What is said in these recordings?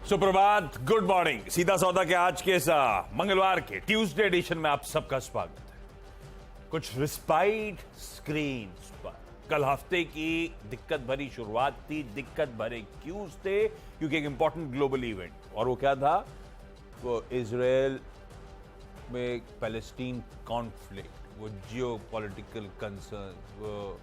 सुप्रभात, good morning. सीधा सौदा के आज के इस मंगलवार के ट्यूसडे एडिशन में आप सबका स्वागत है। कुछ रिस्पाइट स्क्रीन पर कल हफ्ते की दिक्कत भरी शुरुआत थी, दिक्कत भरे क्यूज थे, क्योंकि एक इंपॉर्टेंट ग्लोबल इवेंट, और वो क्या था? वो इजराइल में पैलेस्टीन कॉन्फ्लिक्ट, वो जियो पॉलिटिकल कंसर्न, वो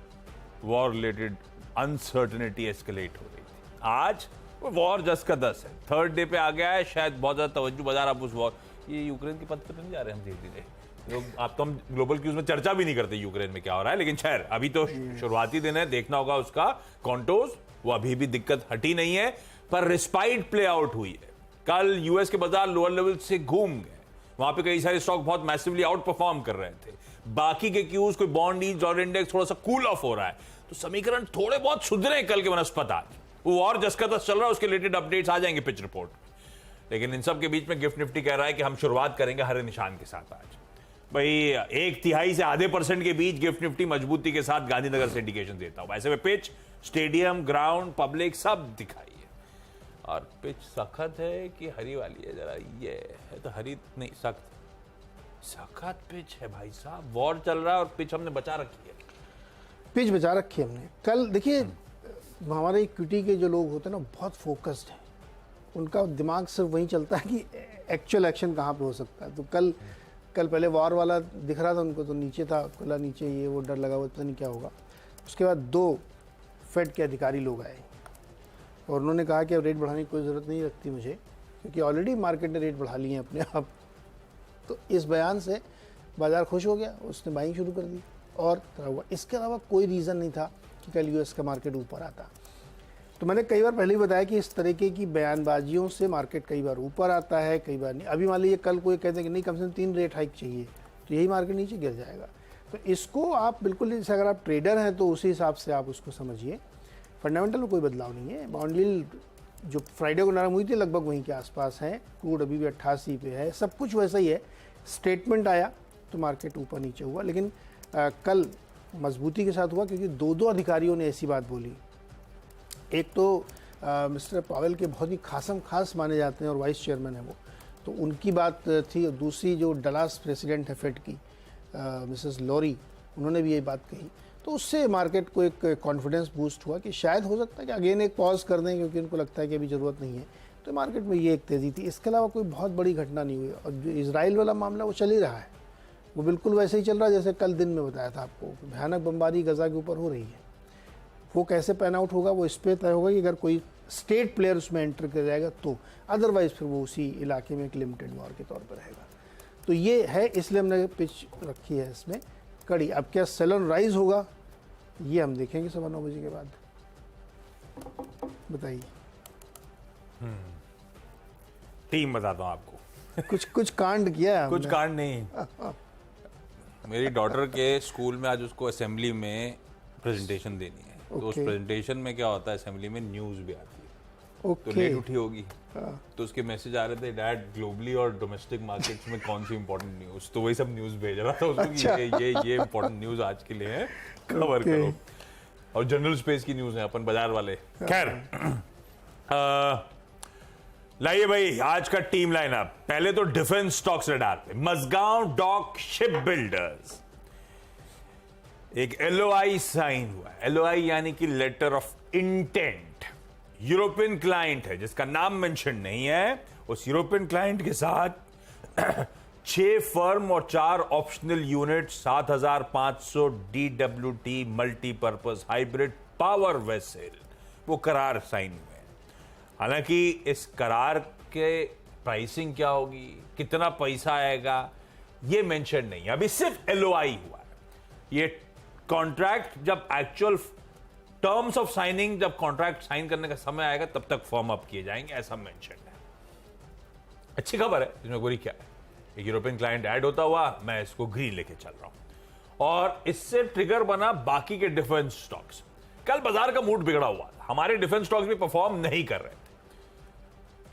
वॉर रिलेटेड अनसर्टेनिटी एस्केलेट हो रही थी। आज वो वॉर जस का 10 है, थर्ड डे पे आ गया है। शायद बहुत ज्यादा तवज्जो बाजार आप उस वॉर, ये यूक्रेन के पद पर नहीं जा रहे हम धीरे धीरे लोग। आप तो हम ग्लोबल क्यूज में चर्चा भी नहीं करते यूक्रेन में क्या हो रहा है, लेकिन खैर अभी तो शुरुआती दिन है, देखना होगा उसका कॉन्टोज। वो अभी भी दिक्कत हटी नहीं है, पर रिस्पाइट प्ले आउट हुई है। कल यूएस के बाजार लोअर लेवल से घूम गए, वहां पे कई सारे स्टॉक बहुत मैसिवली आउट परफॉर्म कर रहे थे। बाकी के क्यूज, कोई बॉन्ड यील्ड्स और इंडेक्स थोड़ा सा कूल ऑफ हो रहा है, तो समीकरण थोड़े बहुत सुधरे कल के बनस्पत आज। वो और जस का तस चल रहा है, उसके रिलेटेड अपडेट्स आ जाएंगे पिच रिपोर्ट में। लेकिन इन सब के बीच में गिफ्ट निफ्टी कह रहा है कि हम शुरुआत करेंगे हरे निशान के साथ आज। भाई 1/3 से आधे % के बीच गिफ्ट निफ्टी मजबूती के साथ गांधीनगर से इंडिकेशन देता हूं। ऐसे में पिच, स्टेडियम, ग्राउंड, पब्लिक सब दिखाई है। और पिच सख्त है कि हरी वाली है? जरा ये है तो हरी नहीं, सख्त पिच है भाई साहब। वॉर चल रहा है और पिच हमने बचा रखी है। पिच बचा रखी है हमने। कल देखिए, हमारे इक्विटी के जो लोग होते हैं ना, बहुत फोकस्ड हैं। उनका दिमाग सिर्फ वही चलता है कि एक्चुअल एक्शन कहाँ पे हो सकता है। तो कल पहले वॉर वाला दिख रहा था उनको, तो नीचे था, खुला नीचे, ये वो डर लगा हुआ, पता नहीं क्या होगा। उसके बाद 2 फेड के अधिकारी लोग आए और उन्होंने कहा कि अब रेट बढ़ाने की कोई ज़रूरत नहीं लगती मुझे, क्योंकि ऑलरेडी मार्केट ने रेट बढ़ा लिए हैं अपने आप। तो इस बयान से बाजार खुश हो गया, उसने बाइंग शुरू कर दी और हुआ। इसके अलावा कोई रीज़न नहीं था कि कल यूएस का मार्केट ऊपर आता। तो मैंने कई बार पहले ही बताया कि इस तरीके की बयानबाजियों से मार्केट कई बार ऊपर आता है, कई बार नहीं। अभी मान लीजिए कल कोई कहते हैं कि नहीं, कम से कम 3 रेट हाइक चाहिए, तो यही मार्केट नीचे गिर जाएगा। तो इसको आप बिल्कुल, जैसे अगर आप ट्रेडर हैं तो उसी हिसाब से आप उसको समझिए। फंडामेंटल में कोई बदलाव नहीं है। बॉन्ड यील्ड जो फ्राइडे को नरम हुई थी लगभग वहीं के आसपास है। क्रूड अभी भी 88 पे है, सब कुछ वैसा ही है। स्टेटमेंट आया तो मार्केट ऊपर नीचे हुआ, लेकिन कल मजबूती के साथ हुआ क्योंकि 2 अधिकारियों ने ऐसी बात बोली। एक तो मिस्टर पावेल के बहुत ही खास माने जाते हैं और वाइस चेयरमैन है वो, तो उनकी बात थी। और दूसरी जो डलास प्रेसिडेंट है फेड की, मिसेस लॉरी, उन्होंने भी यही बात कही। तो उससे मार्केट को एक कॉन्फिडेंस बूस्ट हुआ कि शायद हो सकता है कि अगेन एक पॉज कर दें, क्योंकि उनको लगता है कि अभी ज़रूरत नहीं है। तो मार्केट में ये एक तेज़ी थी। इसके अलावा कोई बहुत बड़ी घटना नहीं हुई। और जो इजराइल वाला मामला वो चल ही रहा है, वो बिल्कुल वैसे ही चल रहा है जैसे कल दिन में बताया था आपको। भयानक बमबारी गजा के ऊपर हो रही है। वो कैसे पैन आउट होगा वो इस पर तय होगा कि अगर कोई स्टेट प्लेयर उसमें एंटर कर जाएगा तो, अदरवाइज फिर वो उसी इलाके में एक लिमिटेड वॉर के तौर पर रहेगा। तो ये है, इसलिए हमने पिच रखी है इसमें कड़ी। अब क्या सेल ऑन राइज होगा ये हम देखेंगे 9:15 बजे के बाद। बताइए। टीम बताता हूँ आपको। कुछ कांड किया है कुछ हमने। कांड नहीं। मेरी डॉटर के स्कूल में आज उसको असेंबली में प्रेजेंटेशन देनी है। तो उस प्रेजेंटेशन में क्या होता है, असेंबली में न्यूज भी आती है। तो लेट उठी होगी, तो उसके मैसेज आ रहे थे, डैड ग्लोबली और डोमेस्टिक मार्केट्स में कौन सी इंपॉर्टेंट न्यूज। तो वही सब न्यूज भेज रहा था उसको कि ये इंपॉर्टेंट न्यूज आज के लिए है, कवर करो। और जनरल स्पेस की न्यूज है, अपन बाजार वाले। खैर, लाइए भाई आज का टीम लाइनअप। पहले तो डिफेंस स्टॉक्स रडार पे मजगांव डॉक शिप बिल्डर्स, एक LOI साइन हुआ है। LOI यानी कि letter of intent. European client है जिसका नाम मेंशन नहीं है। उस यूरोपियन क्लाइंट के साथ 6 फर्म और 4 optional unit, 7500 DWT multipurpose hybrid power vessel, वो करार साइन हुए हैं। हालांकि इस करार के प्राइसिंग क्या होगी, कितना पैसा आएगा, ये मेंशन नहीं है। अभी सिर्फ LOI हुआ है। ये कॉन्ट्रैक्ट जब एक्चुअल टर्म्स ऑफ साइनिंग, जब कॉन्ट्रैक्ट साइन करने का समय आएगा तब तक फॉर्म अप किए जाएंगे, ऐसा मेंशन है। अच्छी खबर है, इसमें बुरी क्या है। एक यूरोपियन क्लाइंट ऐड होता हुआ, मैं इसको ग्रीन लेके चल रहा हूं। और इससे ट्रिगर बना बाकी के डिफेंस स्टॉक्स। कल बाजार का मूड बिगड़ा हुआ था, हमारे डिफेंस स्टॉक्स भी परफॉर्म नहीं कर रहे थे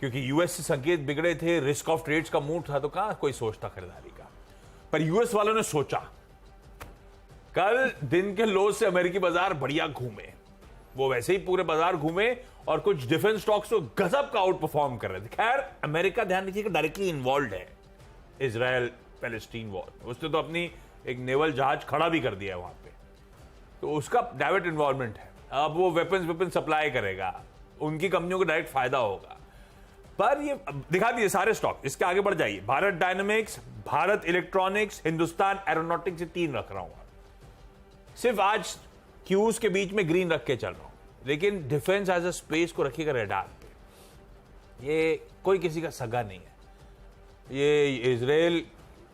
क्योंकि यूएस से संकेत बिगड़े थे, रिस्क ऑफ ट्रेड्स का मूड था, तो कहां कोई सोचता खरीदारी का। पर यूएस वालों ने सोचा। कल दिन के लो से अमेरिकी बाजार बढ़िया घूमे, वो वैसे ही पूरे बाजार घूमे और कुछ डिफेंस स्टॉक्स तो गजब का आउट परफॉर्म कर रहे थे। खैर अमेरिका ध्यान रखिएगा डायरेक्टली इन्वॉल्व है इजराइल पैलेस्टीन वॉर, उसने तो अपनी एक नेवल जहाज खड़ा भी कर दिया है वहां पे, तो उसका डायरेक्ट इन्वॉल्वमेंट है। अब वो वेपन सप्लाई करेगा, उनकी कंपनियों को डायरेक्ट फायदा होगा। पर ये दिखा दिए सारे स्टॉक। इसके आगे बढ़ जाइए, Bharat dynamics, Bharat electronics, Hindustan aeronautics, 3 रख रहा हूं। सिर्फ आज क्यूज के बीच में ग्रीन रख के चल रहा हूं, लेकिन डिफेंस एज अ स्पेस को रखिएगा रेडार पे। ये कोई किसी का सगा नहीं है। ये इजराइल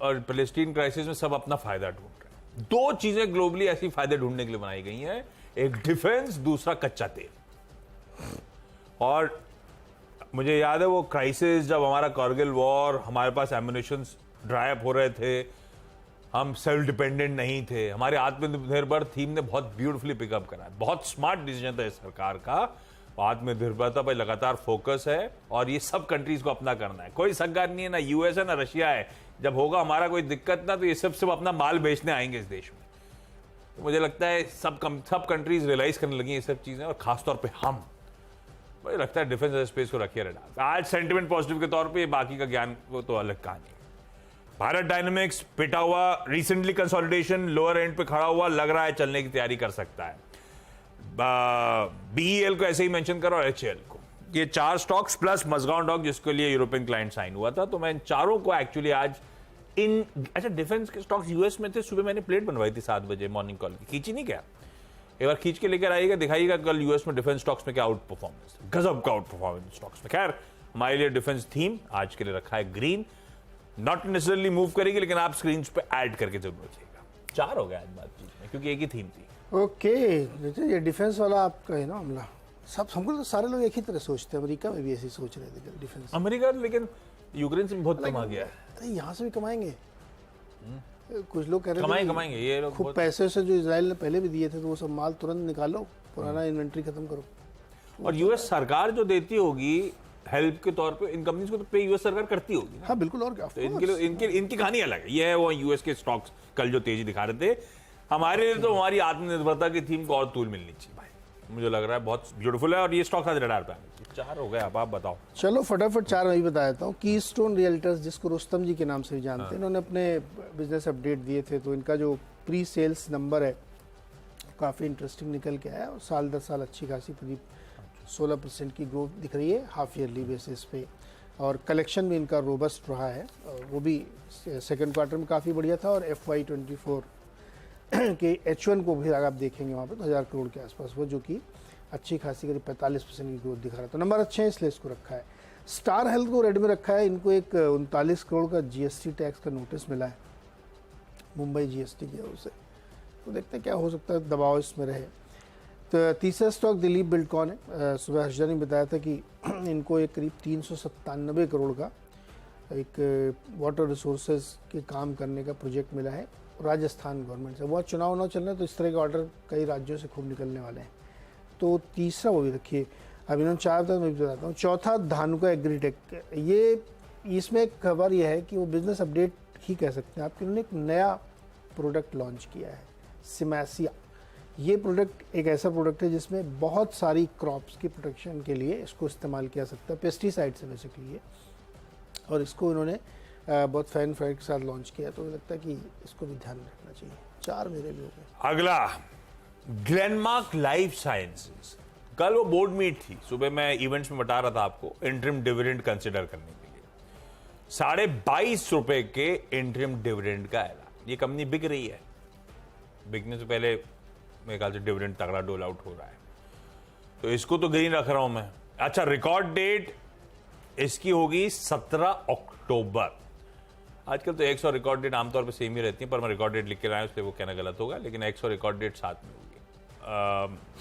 और पैलेस्टीन क्राइसिस में सब अपना फायदा ढूंढ रहे हैं। 2 चीजें ग्लोबली ऐसी फायदे ढूंढने के लिए बनाई गई हैं, एक डिफेंस, दूसरा कच्चा तेल। और मुझे याद है वो क्राइसिस जब हमारा कारगिल वॉर, हमारे पास एम्युनिशन ड्राई अप हो रहे थे, हम सेल्फ डिपेंडेंट नहीं थे, हमारे आत्मनिर्भर थीम ने बहुत ब्यूटीफुली पिकअप करा। बहुत स्मार्ट डिसीजन था इस सरकार का। आत्मनिर्भरता पर लगातार फोकस है और ये सब कंट्रीज को अपना करना है। कोई सगा नहीं है, ना यूएस है ना रशिया है। जब होगा हमारा कोई दिक्कत ना, तो ये सब अपना माल बेचने आएंगे इस देश में। तो मुझे लगता है सब कंट्रीज रियलाइज करने लगी ये सब चीजें, और खासतौर पर हम। मुझे लगता है डिफेंस स्पेस को रखिए रेडार। आज सेंटिमेंट पॉजिटिव के तौर पे, बाकी का ज्ञान वो तो अलग कहानी है। भारत डायनामिक्स पिटा हुआ, रिसेंटली कंसोलिडेशन, लोअर एंड पे खड़ा हुआ, लग रहा है चलने की तैयारी कर सकता है। बीईएल को ऐसे ही मेंशन करो, और एचएल को। ये 4 स्टॉक्स प्लस मजगांव डॉक जिसके लिए यूरोपियन क्लाइंट साइन हुआ था, तो मैं इन चारों को एक्चुअली आज अच्छा डिफेंस के स्टॉक्स यूएस में थे। सुबह मैंने प्लेट बनवाई थी 7 बजे मॉर्निंग कॉल की, खींची नहीं क्या? एक बार खींच के लेकर आइएगा, दिखाइएगा कल यूएस में डिफेंस स्टॉक्स में क्या आउट परफॉर्मेंस, गजब का आउट परफॉर्मेंस स्टॉक्स में। खैर हमारे लिए डिफेंस थीम आज के लिए रखा है ग्रीन। नॉट नेसेसरली मूव करेगी, लेकिन आप स्क्रीन पे ऐड करके जरूर रखिएगा। 4 हो गया आज बातचीत में, क्योंकि एक ही थीम थी। ओके, ये डिफेंस वाला आपका है ना मामला। सब हमको तो सारे लोग एक ही तरह सोचते हैं। अमेरिका में भी ऐसे सोच रहे थे डिफेंस। अमेरिका लेकिन यूक्रेन से भी बहुत कमा गया है। यहाँ से भी कमाएंगे। कुछ लोग कह रहे थे कमाएंगे ये लोग खूब पैसे से, जो इजराइल ने पहले भी दिए थे, तो वो सब माल तुरंत निकालो, पुराना इन्वेंट्री खत्म करो। और यूएस सरकार जो देती होगी हेल्प के तौर पे इन कंपनीज को, तो पे यूएस सरकार करती होगी ना। हाँ बिल्कुल। और क्या, तो इनकी कहानी अलग है। ये है वो यूएस के स्टॉक्स कल जो तेजी दिखा रहे थे। हमारे लिए तो हमारी आत्मनिर्भरता की थीम को और तूल मिलनी चाहिए भाई, मुझे लग रहा है बहुत ब्यूटीफुल है। और ये स्टॉक आज रडार पे आने। 4 हो गए, अब आप बताओ। चलो फटाफट 4 मैं भी बता देता हूँ। कीस्टोन रियल्टर्स, जिसको रुस्तम जी के नाम से भी जानते हैं, इन्होंने अपने बिजनेस अपडेट दिए थे, तो इनका जो प्री सेल्स नंबर है काफ़ी इंटरेस्टिंग निकल के आया, और साल दर साल अच्छी खासी करीब 16% की ग्रोथ दिख रही है हाफ ईयरली बेसिस पे। और कलेक्शन भी इनका रोबस्ट रहा है, और वो भी सेकेंड क्वार्टर में काफ़ी बढ़िया था। और FY24 के H1 को भी अगर आप देखेंगे वहाँ पे, तो 1000 करोड़ के आसपास वो, जो कि अच्छी खासी करीब 45% की ग्रोथ दिखा रहा है। तो नंबर अच्छे हैं, इसलिए इसको रखा है। स्टार हेल्थ को रेड में रखा है। इनको एक 39 करोड़ का जीएसटी टैक्स का नोटिस मिला है मुंबई जीएसटी की ओर से, तो देखते हैं क्या हो सकता है, दबाव इसमें रहे। तो तीसरा स्टॉक दिलीप बिल्डकॉन है। सुबह हर्षदा ने बताया था कि इनको एक करीब 397 करोड़ का एक वाटर रिसोर्सेज के काम करने का प्रोजेक्ट मिला है राजस्थान गवर्नमेंट से। बहुत चुनाव चल रहे हैं, तो इस तरह के ऑर्डर कई राज्यों से खूब निकलने वाले हैं, तो तीसरा वो भी रखिए। अब इन्होंने 4 तक मैं भी बताता हूँ। चौथा धानुका एग्रीटेक, ये इसमें एक खबर यह है कि वो बिजनेस अपडेट ही कह सकते हैं आप, कि उन्होंने एक नया प्रोडक्ट लॉन्च किया है, सिमैसिया। ये प्रोडक्ट एक ऐसा प्रोडक्ट है जिसमें बहुत सारी क्रॉप्स की प्रोटेक्शन के लिए इसको इस्तेमाल किया सकता है, पेस्टिसाइड से बेसिकली ये, और इसको इन्होंने बहुत फैन फ्राइड के साथ लॉन्च किया, तो मुझे लगता है कि इसको भी ध्यान रखना चाहिए। 4 मेरे भी हो गए। अगला ग्लेनमार्क लाइफ साइंसेज, कल वो बोर्ड मीट थी। सुबह मैं इवेंट्स में बता रहा था आपको, इंटरिम डिविडेंड कंसिडर करने के लिए 22.5 रुपए के इंटरिम डिविडेंड का ऐलान। ये कंपनी बिक रही है, बिकने से पहले मेरे ख्याल से डिविडेंड तगड़ा डोल आउट हो रहा है, तो इसको तो ग्रीन रख रहा हूं मैं। अच्छा, रिकॉर्ड डेट इसकी होगी 17 अक्टूबर। आजकल तो 100 रिकॉर्ड डेट आमतौर पे सेम ही रहती है, पर मैं रिकॉर्ड डेट लिख के लाया इसलिए वो कहना गलत होगा, लेकिन 100 रिकॉर्ड डेट साथ में होगी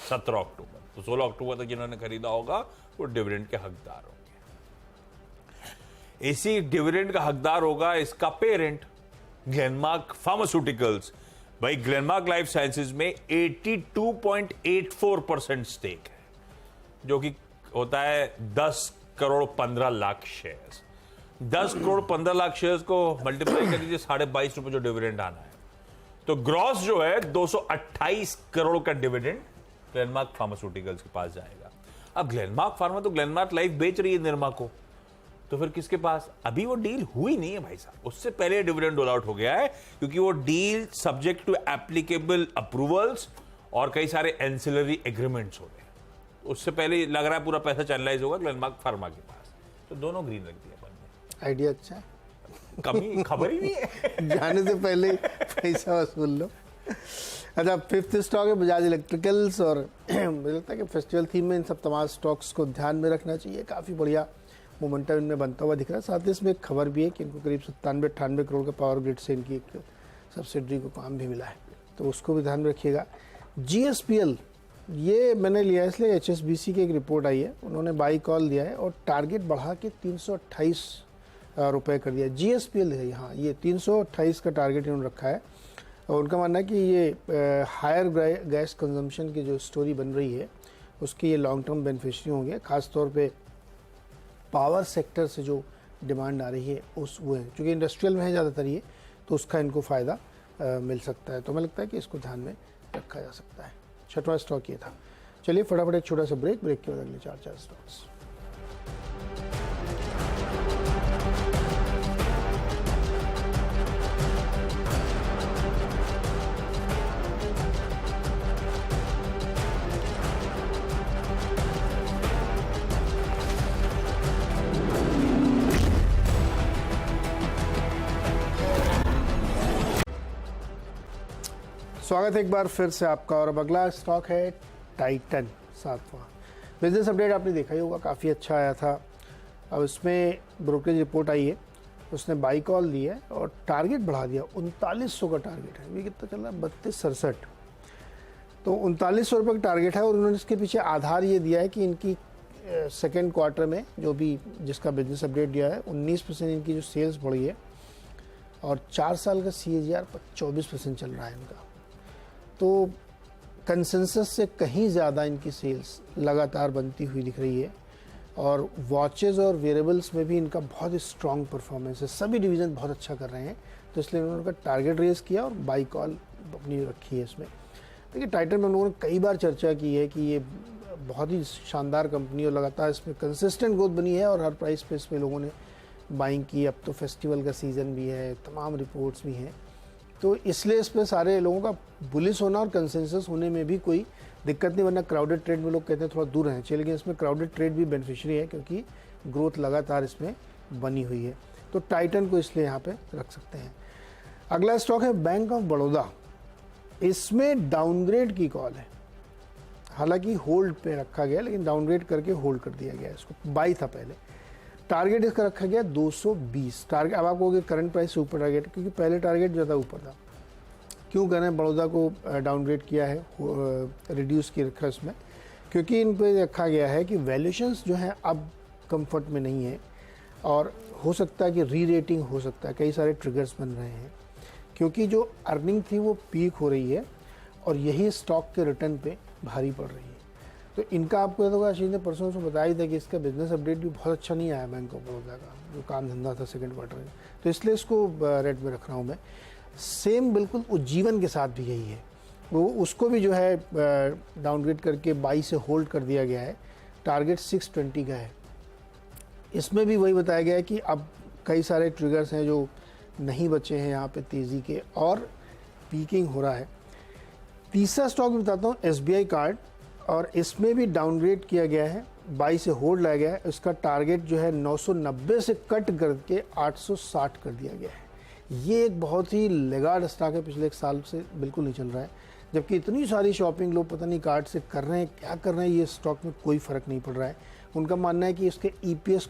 17 अक्टूबर। तो 16 अक्टूबर तक जिन्होंने खरीदा होगा वो डिविडेंड के हकदार होंगे। इसी डिविडेंड का हकदार होगा इसका पेरेंट ग्लेनमार्क फार्मास्यूटिकल्स। भाई ग्लेनमार्क लाइफ साइंसेज में 82.84% स्टेक है, जो कि होता है 10 करोड़ 15 लाख शेयर्स। 10 करोड़ 15 लाख शेयर्स को मल्टीप्लाई कर दीजिए 22.5 रुपए जो डिविडेंड आना है, तो ग्रॉस जो है 228 करोड़ का डिविडेंड ग्लेनमार्क फार्मास्यूटिकल्स के पास जाएगा। अब ग्लेनमार्क फार्मा तो ग्लेनमार्क लाइफ बेच रही है निरमा को, तो फिर किसके पास? अभी वो डील हुई नहीं है भाई साहब, उससे पहले डिविडेंड डोल आउट हो गया है, क्योंकि वो deal subject to applicable approvals और कई सारे एंसिलरी एग्रीमेंट्स हो गए। उससे पहले लग रहा है पूरा पैसा चैनलाइज होगा ग्लेनमार्क फार्मा के पास, तो दोनों ग्रीन रख दिया अपन ने। आइडिया अच्छा है, कमी खबर ही नहीं है। जाने से पहले ही पैसा वसूल लो। अच्छा, फिफ्थ स्टॉक है बजाज इलेक्ट्रिकल्स, और मुझे लगता है कि फेस्टिवल थीम में इन सब तमाम स्टॉक्स को ध्यान में रखना चाहिए। काफ़ी बढ़िया मोमेंटम इनमें बनता हुआ दिख रहा है। साथ ही इसमें एक खबर भी है कि इनको करीब 97-98 करोड़ का पावर ग्रिड से इनकी एक सब्सिडरी को काम भी मिला है, तो उसको भी ध्यान में रखिएगा। GSPL ये मैंने लिया इसलिए HSBC की एक रिपोर्ट आई है, उन्होंने बाई कॉल दिया है और टारगेट बढ़ा के 328 रुपये कर दिया। GSPL है, हाँ ये 328 का टारगेट इन्होंने रखा है, और उनका मानना है कि ये हायर गैस कंजम्पशन की जो स्टोरी बन रही है उसके ये लॉन्ग टर्म बेनिफिशियरी होंगे। खास तौर पे पावर सेक्टर से जो डिमांड आ रही है उस वो है, क्योंकि इंडस्ट्रियल में है ज़्यादातर ये, तो उसका इनको फ़ायदा मिल सकता है। तो हमें लगता है कि इसको ध्यान में रखा जा सकता है। छठवां स्टॉक ये था। चलिए फटाफट एक छोटा सा ब्रेक के बाद अगले 4 स्टॉक्स। स्वागत है एक बार फिर से आपका, और अब अगला स्टॉक है टाइटन, 7वां। बिजनेस अपडेट आपने देखा ही होगा, काफ़ी अच्छा आया था। अब इसमें ब्रोकरेज रिपोर्ट आई है, उसने बाई कॉल दी है और टारगेट बढ़ा दिया। 3900 का टारगेट है, ये कितना चल रहा है? 3267। तो 3900 रुपये का टारगेट है, और उन्होंने इसके पीछे आधार ये दिया है कि इनकी सेकेंड क्वार्टर में जो भी जिसका बिजनेस अपडेट दिया है 19% इनकी जो सेल्स बढ़ी है, और 4 साल का CAGR 24% चल रहा है इनका। तो कंसेंसस से कहीं ज़्यादा इनकी सेल्स लगातार बनती हुई दिख रही है, और वॉचेज़ और वेरेबल्स में भी इनका बहुत स्ट्रॉन्ग परफॉर्मेंस है। सभी डिवीज़न बहुत अच्छा कर रहे हैं, तो इसलिए उन्होंने उनका टारगेट रेज किया और बाई कॉल अपनी रखी है इसमें। देखिए टाइटन में हम लोगों ने कई बार चर्चा की है कि ये बहुत ही शानदार कंपनी, और लगातार इसमें कंसिस्टेंट ग्रोथ बनी है, और हर प्राइस पे इसमें लोगों ने बाइंग की। अब तो फेस्टिवल का सीज़न भी है, तमाम रिपोर्ट्स भी हैं, तो इसलिए इस पर सारे लोगों का बुलिश होना और कंसेंसस होने में भी कोई दिक्कत नहीं, वरना क्राउडेड ट्रेड में लोग कहते हैं थोड़ा दूर रहना चाहिए, लेकिन इसमें क्राउडेड ट्रेड भी बेनिफिशियरी है, क्योंकि ग्रोथ लगातार इसमें बनी हुई है। तो टाइटन को इसलिए यहाँ पे रख सकते हैं। अगला स्टॉक है बैंक ऑफ बड़ौदा। इसमें डाउनग्रेड की कॉल है, हालांकि होल्ड पे रखा गया, लेकिन डाउनग्रेड करके होल्ड कर दिया गया। इसको बाई था पहले, टारगेट इसका रखा गया 220 टारगेट। अब आप कहोगे करंट प्राइस से ऊपर टारगेट, क्योंकि पहले टारगेट ज़्यादा ऊपर था। क्यों कर रहे हैं? बड़ौदा को डाउनग्रेड किया है, रिड्यूस किया रखा इसमें, क्योंकि इन पर रखा गया है कि वैल्यूशंस जो है अब कंफर्ट में नहीं है, और हो सकता है कि री रेटिंग हो सकता है। कई सारे ट्रिगर्स बन रहे हैं, क्योंकि जो अर्निंग थी वो पीक हो रही है, और यही स्टॉक के रिटर्न पे भारी पड़ रही है। तो इनका आपको तो आशीष ने परसों से बताया ही था कि इसका बिजनेस अपडेट भी बहुत अच्छा नहीं आया बैंक ऑफ बड़ौदा का, जो काम धंधा था सेकंड क्वार्टर में, तो इसलिए इसको रेड में रख रहा हूँ मैं। सेम बिल्कुल उज्जीवन के साथ भी यही है, वो उसको भी जो है डाउनग्रेड करके 22 से होल्ड कर दिया गया है, टारगेट 620 का है। इसमें भी वही बताया गया है कि अब कई सारे ट्रिगर्स हैं जो नहीं बचे हैं यहाँ पे तेज़ी के, और पीकिंग हो रहा है। तीसरा स्टॉक बताता हूँ SBI कार्ड, और इसमें भी डाउनग्रेड किया गया है, 22 से होल्ड लाया गया है। इसका टारगेट जो है 990 से कट करके 860 कर दिया गया है। ये एक बहुत ही लेगार्ड स्टॉक है, पिछले 1 साल से बिल्कुल नहीं चल रहा है, जबकि इतनी सारी शॉपिंग लोग पता नहीं कार्ड से कर रहे हैं, क्या कर रहे हैं, ये स्टॉक में कोई फ़र्क नहीं पड़ रहा है। उनका मानना है कि इसके EPS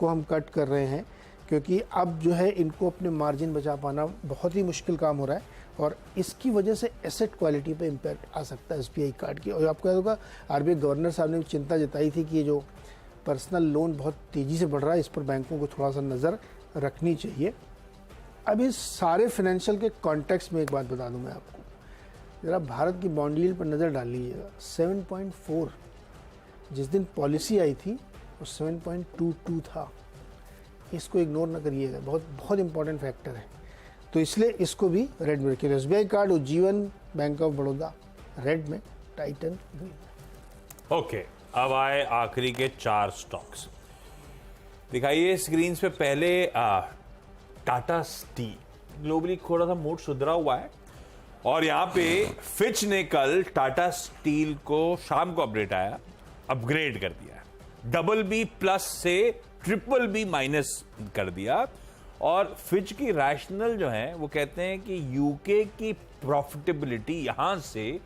को हम कट कर रहे हैं, क्योंकि अब जो है इनको अपने मार्जिन बचा पाना बहुत ही मुश्किल काम हो रहा है, और इसकी वजह से एसेट क्वालिटी पे इम्पैक्ट आ सकता है SBI कार्ड की। और आपको याद होगा RBI गवर्नर साहब ने भी चिंता जताई थी कि ये जो पर्सनल लोन बहुत तेज़ी से बढ़ रहा है, इस पर बैंकों को थोड़ा सा नज़र रखनी चाहिए। अब इस सारे फाइनेंशियल के कॉन्टेक्स्ट में एक बात बता दूं मैं आपको, ज़रा भारत की बॉन्ड यील्ड पर नज़र डाल लीजिएगा। 7.4 जिस दिन पॉलिसी आई थी वो 7.22 था, इसको इग्नोर ना करिएगा, बहुत बहुत इंपॉर्टेंट फैक्टर है। तो इसलिए इसको भी रेड में रखिए। SBI card, Ujjivan, bank of Baroda red में, टाइटन ग्रीन में। ओके, अब आए आखिरी के 4 स्टॉक्स। दिखाइए स्क्रीन पे पहले टाटा स्टील। ग्लोबली थोड़ा सा मूड सुधरा हुआ है और यहाँ पे फिच ने कल टाटा स्टील को शाम को अपडेट आया, अपग्रेड कर दिया, BB+ से BBB- कर दिया। और फिच की रैशनल जो है वो कहते हैं कि यूके की प्रॉफिटेबिलिटी यहां से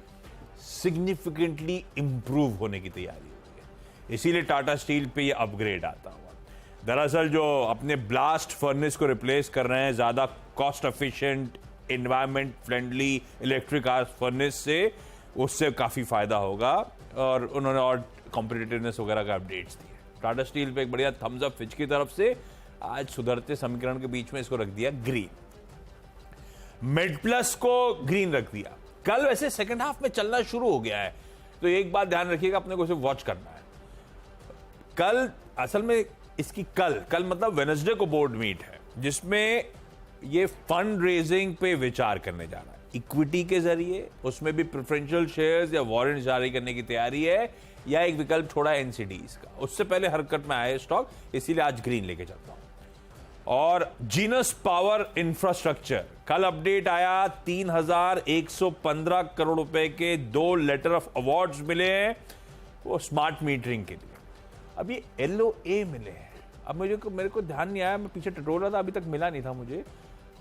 सिग्निफिकेंटली इंप्रूव होने की तैयारी हुई है, इसीलिए टाटा स्टील पे ये अपग्रेड आता हुआ। दरअसल जो अपने ब्लास्ट फर्नेस को रिप्लेस कर रहे हैं ज्यादा cost efficient environment friendly electric arc furnace से, उससे काफी फायदा होगा और उन्होंने और कॉम्पिटिटिवनेस वगैरह का अपडेट्स दिए। टाटा स्टील पे एक बढ़िया थम्स अप फिच की तरफ से। आज सुधरते समीकरण के बीच में इसको रख दिया ग्रीन। मेडप्लस को ग्रीन रख दिया। कल वैसे सेकंड हाफ में चलना शुरू हो गया है, तो एक बात ध्यान रखिएगा, अपने को इसे वॉच करना है। कल असल में इसकी कल मतलब वेडनेसडे को बोर्ड मीट है, जिसमें ये फंड रेजिंग पे विचार करने जा रहा है इक्विटी के जरिए, उसमें भी प्रेफरेंशियल शेयर्स या वारंट जारी करने की तैयारी है, या एक विकल्प छोड़ा एनसीडीज का। उससे पहले हरकत में आया स्टॉक, इसीलिए आज ग्रीन लेके चलता हूं। और जीनस पावर इंफ्रास्ट्रक्चर कल अपडेट आया, 3115 करोड़ रुपए के 2 लेटर ऑफ अवार्ड्स मिले हैं वो स्मार्ट मीटरिंग के लिए। अब ये LOA मिले हैं। अब मेरे को ध्यान नहीं आया, मैं पीछे टटोल रहा था, अभी तक मिला नहीं था मुझे।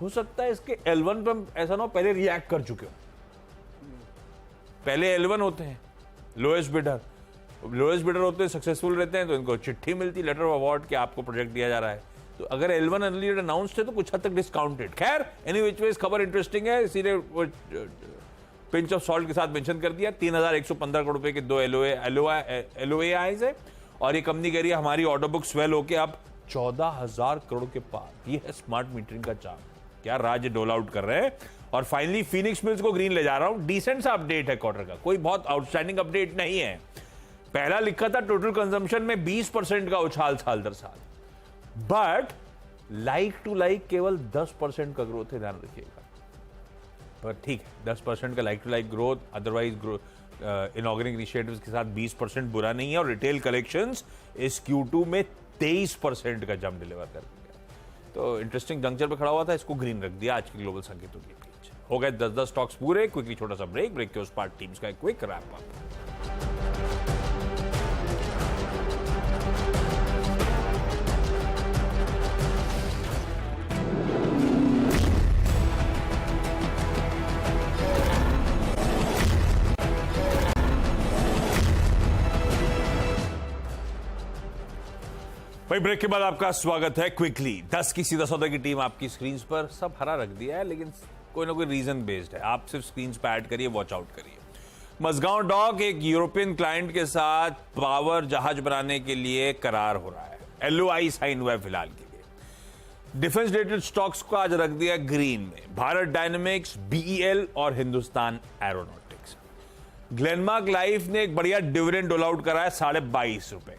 हो सकता है इसके L1 पे ऐसा ना हो पहले रिएक्ट कर चुके हो। पहले L1 होते हैं लोएस्ट बिडर होते हैं, सक्सेसफुल रहते हैं तो इनको चिट्ठी मिलती लेटर ऑफ अवार्ड कि आपको प्रोजेक्ट दिया जा रहा है। तो अगर L1 अर्लियर अनाउंस थे तो कुछ हद तक डिस्काउंटेड। खैर एनी विच वेज खबर इंटरेस्टिंग है, इसीलिए वो पिंच ऑफ सॉल्ट के साथ मेंशन कर दिया। 3115 करोड़ रुपए के 2 LOA आए हैं और ये कंपनी कह रही है हमारी ऑर्डर बुक स्वेल होके अब 14,000 करोड़ के पार। ये है स्मार्ट मीटरिंग का चार्ट। क्या राज्य डोल आउट कर रहे हैं। और फाइनली फीनिक्स मिल्स को ग्रीन ले जा रहा हूं। डिसेंट सा अपडेट है क्वार्टर का, कोई बहुत आउटस्टैंडिंग अपडेट नहीं है। पहला लिखा था टोटल कंजम्पशन में 20% का उछाल साल दर साल, बट लाइक टू लाइक केवल 10% का ग्रोथ है, ध्यान रखिएगा। पर ठीक है, 10% का like to like growth, otherwise growth inaugurating initiatives के साथ 20% बुरा नहीं है। और रिटेल कलेक्शंस इस Q2 में 23% का जंप डिलीवर कर दिया। तो इंटरेस्टिंग जंक्चर पे खड़ा हुआ था, इसको ग्रीन रख दिया आज के ग्लोबल संकेतों के बीच। हो गए 10 स्टॉक्स पूरे। क्विकली छोटा सा ब्रेक के उस पार्ट टीम्स का एक क्विक रैप अप। भाई ब्रेक के बाद आपका स्वागत है क्विकली। 10 की सीधा सौदा की टीम आपकी स्क्रीन पर सब हरा रख दिया है, लेकिन कोई ना कोई रीजन बेस्ड है। आप सिर्फ स्क्रीन पे ऐड करिए, वॉच आउट करिए। मजगांव डॉक एक यूरोपियन क्लाइंट के साथ पावर जहाज बनाने के लिए करार हो रहा है। LOI साइन हुआ है फिलहाल के लिए। डिफेंस रिलेटेड स्टॉक्स को आज रख दिया ग्रीन में। भारत डायनेमिक्स, BEL और हिंदुस्तान एरोनॉटिक्स। ग्लेनमार्क लाइफ ने एक बढ़िया डिविडेंड डोल आउट करा है 22.5 रुपए का।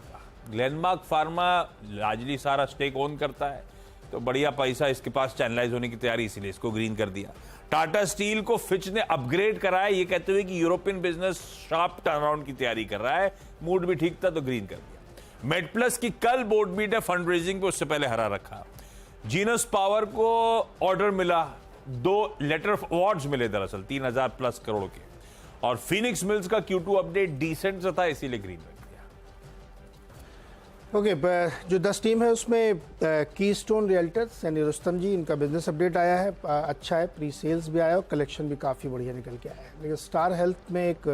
ग्लेनमार्क फार्मा लार्जली सारा स्टेक ओन करता है, तो बढ़िया पैसा इसके पास चैनलाइज होने की तैयारी, इसीलिए इसको ग्रीन कर दिया। टाटा स्टील को फिच ने अपग्रेड कराया, ये कहते हुए कि यूरोपियन बिजनेस शार्प टर्नअराउंड की तैयारी कर रहा है। मूड भी ठीक था तो ग्रीन कर दिया। मेडप्लस की कल बोर्ड मीट है, फंड रेजिंग पे उससे पहले हरा रखा। जीनस पावर को ऑर्डर मिला, 2 लेटर ऑफ अवार्ड्स मिले दरअसल 3000+ करोड़ के। और फिनिक्स मिल्स का Q2 अपडेट डिसेंट था, इसीलिए ग्रीन रख दिया। ओके, जो 10 टीम है उसमें कीस्टोन रियल्टर्स यानी रुस्तम जी, इनका बिजनेस अपडेट आया है, अच्छा है, प्री सेल्स भी आया और कलेक्शन भी काफ़ी बढ़िया निकल के आया है। लेकिन स्टार हेल्थ में एक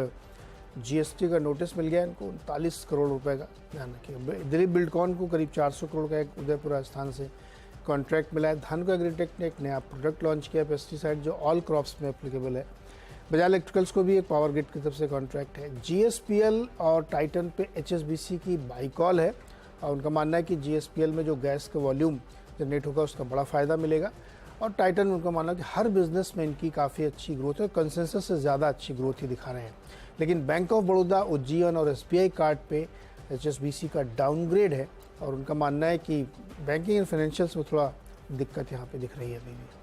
GST का नोटिस मिल गया इनको 39 करोड़ रुपए का, ध्यान रखिएगा। दिलीप बिल्डकॉन को करीब 400 करोड़ का एक उदयपुर राजस्थान से कॉन्ट्रैक्ट मिला है। धान को एग्रीटेक ने एक नया प्रोडक्ट लॉन्च किया, पेस्टिसाइड, जो ऑल क्रॉप्स में एप्लीकेबल है। बजाज इलेक्ट्रिकल्स को भी एक पावर ग्रिड की तरफ से कॉन्ट्रैक्ट है। GSPL और टाइटन पे HSBC की बाई कॉल है और उनका मानना है कि GSPL में जो गैस का वॉल्यूम जनरेट होगा उसका बड़ा फ़ायदा मिलेगा। और टाइटन में उनका मानना है कि हर बिजनेस में इनकी काफ़ी अच्छी ग्रोथ है, कंसेंसस से ज़्यादा अच्छी ग्रोथ ही दिखा रहे हैं। लेकिन बैंक ऑफ बड़ौदा, उज्जीवन और SBI कार्ड पे HSBC का डाउनग्रेड है और उनका मानना है कि बैंकिंग एंड फाइनेंशियल्स में थोड़ा दिक्कत यहाँ पे दिख रही है अभी भी।